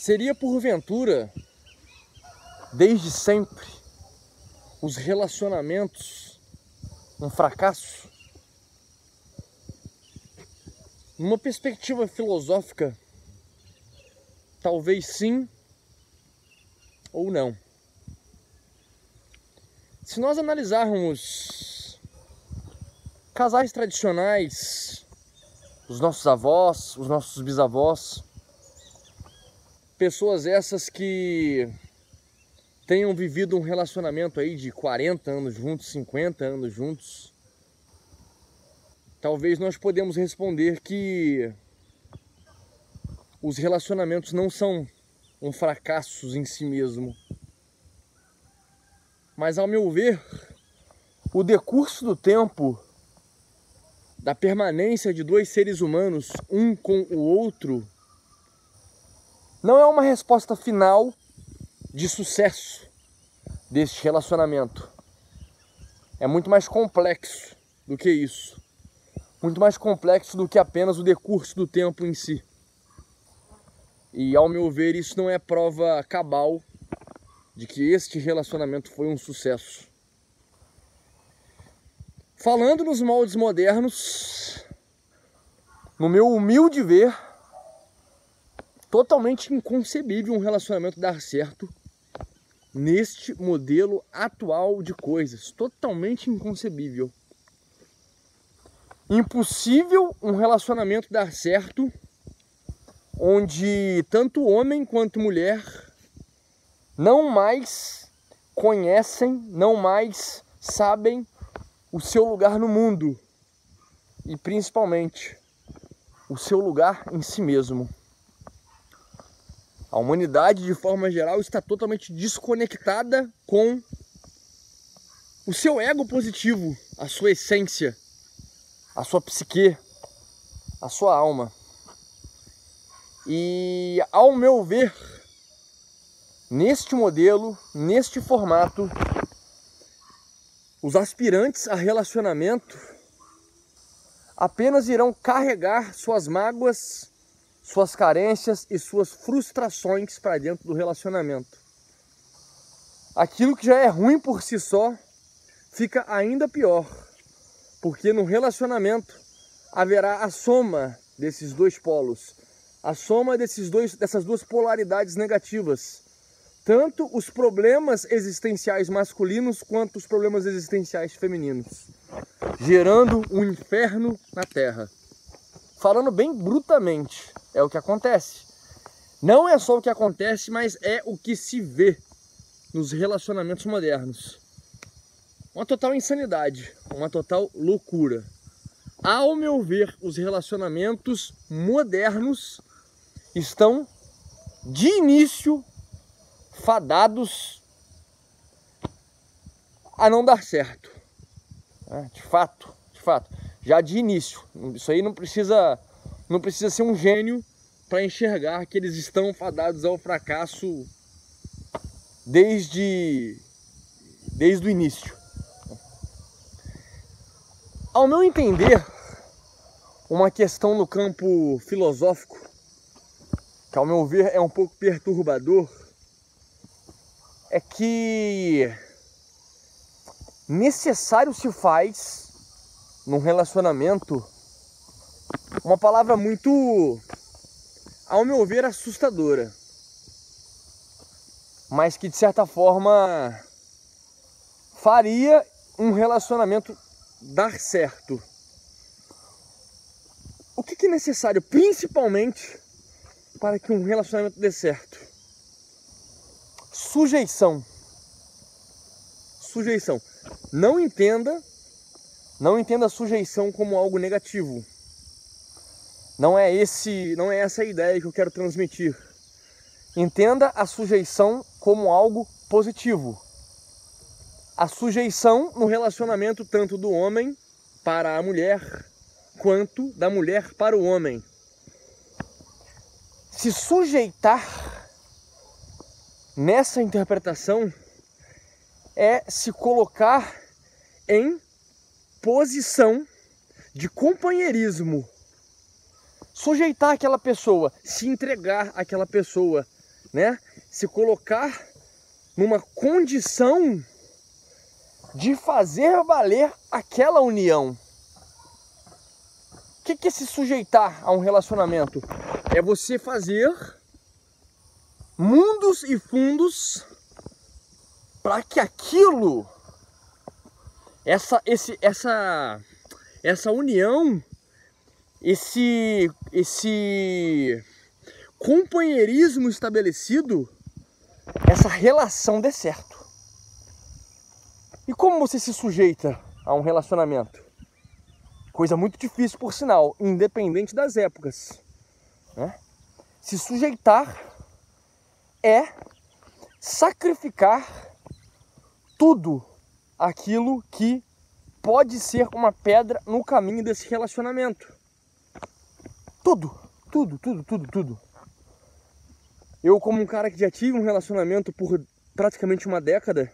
Seria porventura, desde sempre, os relacionamentos um fracasso? Numa perspectiva filosófica, talvez sim ou não. Se nós analisarmos casais tradicionais, os nossos avós, os nossos bisavós, pessoas essas que tenham vivido um relacionamento aí de 40 anos juntos, 50 anos juntos, talvez nós podemos responder que os relacionamentos não são um fracasso em si mesmo. Mas, ao meu ver, o decurso do tempo, da permanência de dois seres humanos, um com o outro, não é uma resposta final de sucesso deste relacionamento. É muito mais complexo do que isso. Muito mais complexo do que apenas o decurso do tempo em si. E, ao meu ver, isso não é prova cabal de que este relacionamento foi um sucesso. Falando nos moldes modernos, no meu humilde ver, totalmente inconcebível um relacionamento dar certo neste modelo atual de coisas. Totalmente inconcebível. Impossível um relacionamento dar certo onde tanto homem quanto mulher não mais conhecem, não mais sabem o seu lugar no mundo e principalmente o seu lugar em si mesmo. A humanidade, de forma geral, está totalmente desconectada com o seu ego positivo, a sua essência, a sua psique, a sua alma. E, ao meu ver, neste modelo, neste formato, os aspirantes a relacionamento apenas irão carregar suas mágoas, suas carências e suas frustrações para dentro do relacionamento. Aquilo que já é ruim por si só fica ainda pior, porque no relacionamento haverá a soma desses dois polos, a soma dessas duas polaridades negativas, tanto os problemas existenciais masculinos quanto os problemas existenciais femininos, gerando um inferno na Terra. Falando bem brutamente, é o que acontece. Não é só o que acontece, mas é o que se vê nos relacionamentos modernos. Uma total insanidade, uma total loucura. Ao meu ver, os relacionamentos modernos estão, de início, fadados a não dar certo. De fato. Já de início. Isso aí não precisa ser um gênio para enxergar que eles estão fadados ao fracasso desde o início. Ao meu entender, uma questão no campo filosófico, que ao meu ver é um pouco perturbador, é que necessário se faz num relacionamento uma palavra muito, ao meu ver, assustadora, mas que de certa forma faria um relacionamento dar certo. O que é necessário principalmente para que um relacionamento dê certo? Sujeição. Não entenda a sujeição como algo negativo. Não é essa a ideia que eu quero transmitir. Entenda a sujeição como algo positivo. A sujeição no relacionamento tanto do homem para a mulher, quanto da mulher para o homem. Se sujeitar nessa interpretação é se colocar em posição de companheirismo. Sujeitar aquela pessoa, se entregar àquela pessoa, né? Se colocar numa condição de fazer valer aquela união. O que é se sujeitar a um relacionamento? É você fazer mundos e fundos para que aquilo, essa união, esse companheirismo estabelecido, essa relação dê certo. E como você se sujeita a um relacionamento? Coisa muito difícil, por sinal, independente das épocas, né? Se sujeitar é sacrificar tudo aquilo que pode ser uma pedra no caminho desse relacionamento. Tudo. Eu, como um cara que já tive um relacionamento por praticamente uma década,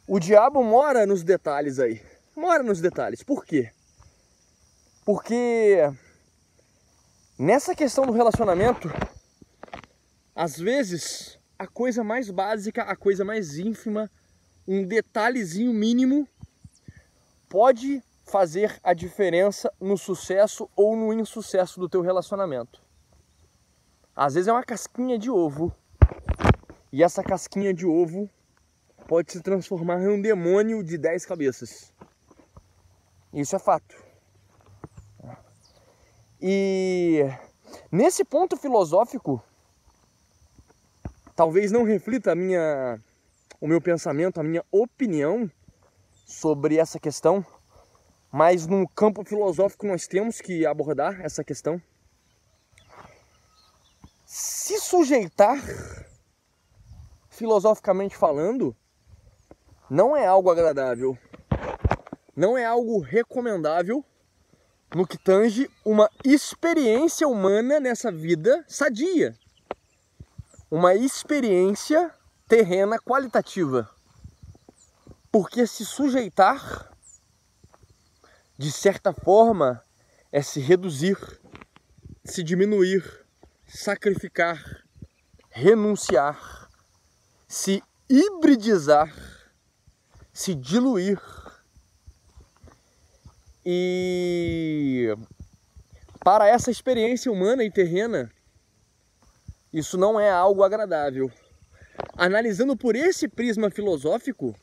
o diabo mora nos detalhes aí. Mora nos detalhes. Por quê? Porque nessa questão do relacionamento, às vezes, a coisa mais básica, a coisa mais ínfima, um detalhezinho mínimo, pode fazer a diferença no sucesso ou no insucesso do teu relacionamento. Às vezes é uma casquinha de ovo, e essa casquinha de ovo pode se transformar em um demônio de 10 cabeças. Isso é fato. E nesse ponto filosófico, talvez não reflita o meu pensamento, a minha opinião sobre essa questão, mas no campo filosófico nós temos que abordar essa questão. Se sujeitar, filosoficamente falando, não é algo agradável, não é algo recomendável no que tange uma experiência humana nessa vida sadia, uma experiência terrena qualitativa. Porque se sujeitar, de certa forma, é se reduzir, se diminuir, sacrificar, renunciar, se hibridizar, se diluir. E para essa experiência humana e terrena, isso não é algo agradável. Analisando por esse prisma filosófico,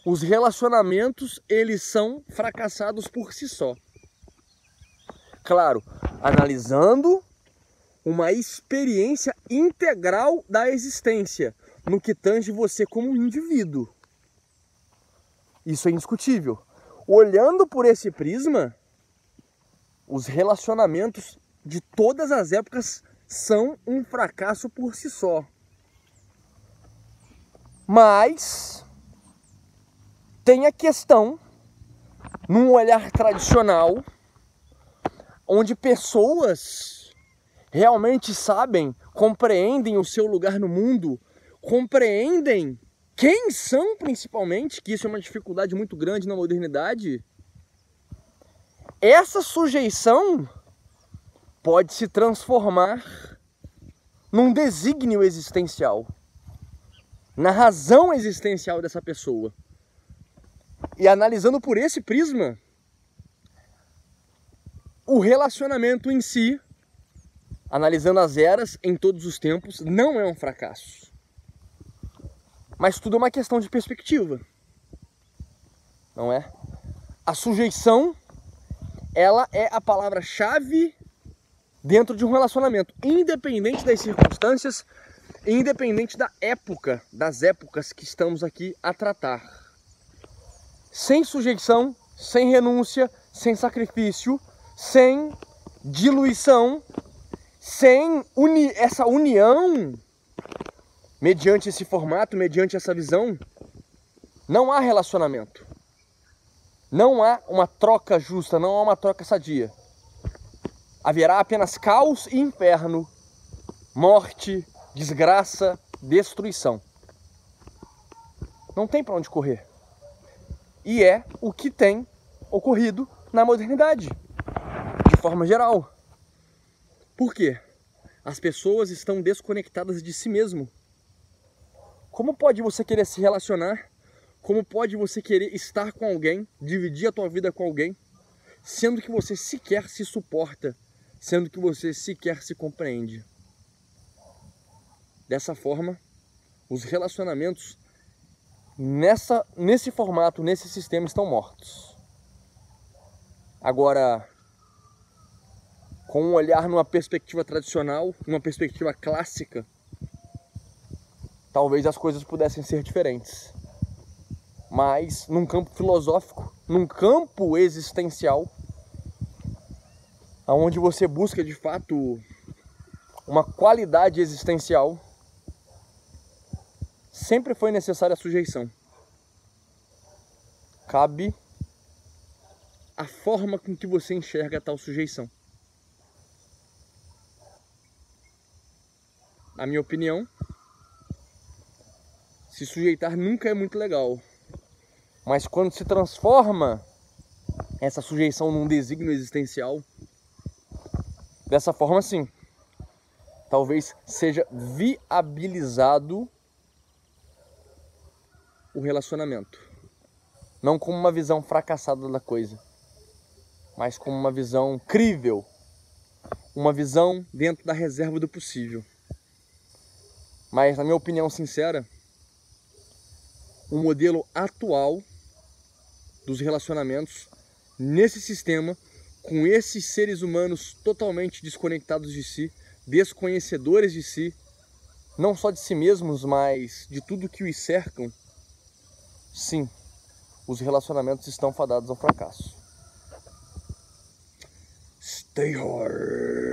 os relacionamentos, eles são fracassados por si só. Claro, analisando uma experiência integral da existência, no que tange você como um indivíduo. Isso é indiscutível. Olhando por esse prisma, os relacionamentos de todas as épocas são um fracasso por si só. Mas tem a questão, num olhar tradicional, onde pessoas realmente sabem, compreendem o seu lugar no mundo, compreendem quem são principalmente, que isso é uma dificuldade muito grande na modernidade. Essa sujeição pode se transformar num desígnio existencial, na razão existencial dessa pessoa. E analisando por esse prisma, o relacionamento em si, analisando as eras em todos os tempos, não é um fracasso. Mas tudo é uma questão de perspectiva, não é? A sujeição, ela é a palavra-chave dentro de um relacionamento, independente das circunstâncias, independente da época, das épocas que estamos aqui a tratar. Sem sujeição, sem renúncia, sem sacrifício, sem diluição, sem essa união, mediante esse formato, mediante essa visão, não há relacionamento. Não há uma troca justa, não há uma troca sadia. Haverá apenas caos e inferno, morte, desgraça, destruição. Não tem para onde correr. E é o que tem ocorrido na modernidade, de forma geral. Por quê? As pessoas estão desconectadas de si mesmo. Como pode você querer se relacionar? Como pode você querer estar com alguém, dividir a tua vida com alguém, sendo que você sequer se suporta, sendo que você sequer se compreende? Dessa forma, os relacionamentos nesse formato, nesse sistema, estão mortos. Agora, com um olhar numa perspectiva tradicional, numa perspectiva clássica, talvez as coisas pudessem ser diferentes. Mas num campo filosófico, num campo existencial, onde você busca de fato uma qualidade existencial, sempre foi necessária a sujeição. Cabe a forma com que você enxerga tal sujeição. Na minha opinião, se sujeitar nunca é muito legal. Mas quando se transforma essa sujeição num desígnio existencial, dessa forma sim, talvez seja viabilizado o relacionamento. Não como uma visão fracassada da coisa, mas como uma visão crível, uma visão dentro da reserva do possível. Mas, na minha opinião sincera, o modelo atual dos relacionamentos nesse sistema, com esses seres humanos totalmente desconectados de si, desconhecedores de si, não só de si mesmos, mas de tudo que os cercam, sim, os relacionamentos estão fadados ao fracasso. Stay hard.